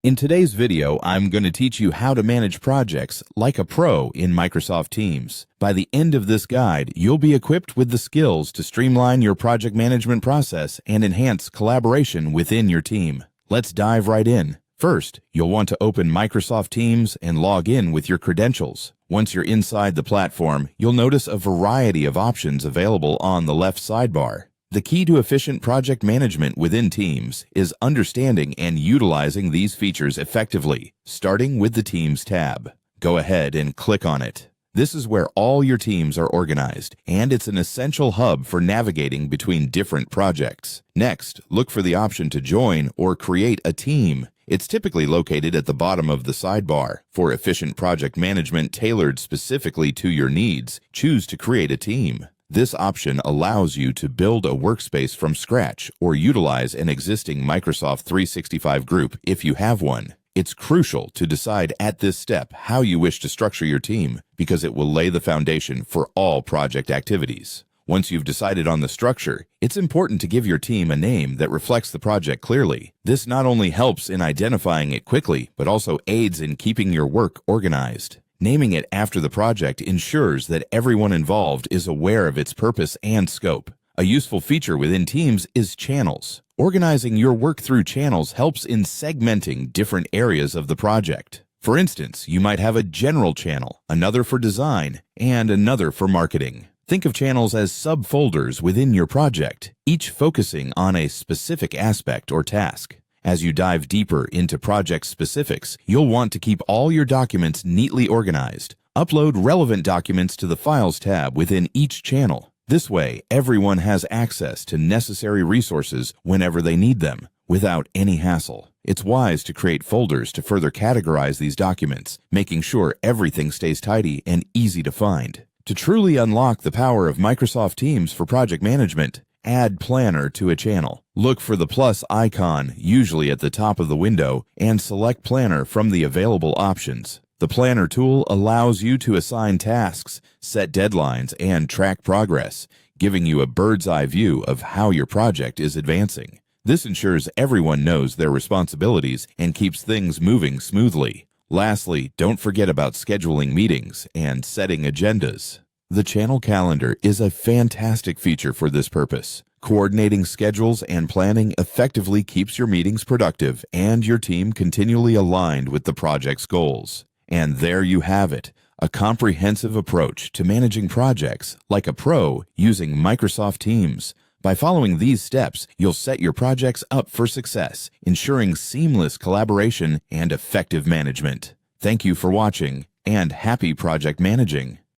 In today's video, I'm going to teach you how to manage projects like a pro in Microsoft Teams. By the end of this guide, you'll be equipped with the skills to streamline your project management process and enhance collaboration within your team. Let's dive right in. First, you'll want to open Microsoft Teams and log in with your credentials. Once you're inside the platform, you'll notice a variety of options available on the left sidebar. The key to efficient project management within Teams is understanding and utilizing these features effectively, starting with the Teams tab. Go ahead and click on it. This is where all your teams are organized, and it's an essential hub for navigating between different projects. Next, look for the option to join or create a team. It's typically located at the bottom of the sidebar. For efficient project management tailored specifically to your needs, choose to create a team. This option allows you to build a workspace from scratch or utilize an existing Microsoft 365 group if you have one. It's crucial to decide at this step how you wish to structure your team because it will lay the foundation for all project activities. Once you've decided on the structure, it's important to give your team a name that reflects the project clearly. This not only helps in identifying it quickly, but also aids in keeping your work organized. Naming it after the project ensures that everyone involved is aware of its purpose and scope. A useful feature within Teams is channels. Organizing your work through channels helps in segmenting different areas of the project. For instance, you might have a general channel, another for design, and another for marketing. Think of channels as subfolders within your project, each focusing on a specific aspect or task. As you dive deeper into project specifics, you'll want to keep all your documents neatly organized. Upload relevant documents to the Files tab within each channel. This way, everyone has access to necessary resources whenever they need them, without any hassle. It's wise to create folders to further categorize these documents, making sure everything stays tidy and easy to find. To truly unlock the power of Microsoft Teams for project management, add Planner to a channel. Look for the plus icon, usually at the top of the window, and select Planner from the available options. The Planner tool allows you to assign tasks, set deadlines, and track progress, giving you a bird's-eye view of how your project is advancing. This ensures everyone knows their responsibilities and keeps things moving smoothly. Lastly, don't forget about scheduling meetings and setting agendas. The channel calendar is a fantastic feature for this purpose. Coordinating schedules and planning effectively keeps your meetings productive and your team continually aligned with the project's goals. And there you have it, a comprehensive approach to managing projects like a pro using Microsoft Teams. By following these steps, you'll set your projects up for success, ensuring seamless collaboration and effective management. Thank you for watching, and happy project managing.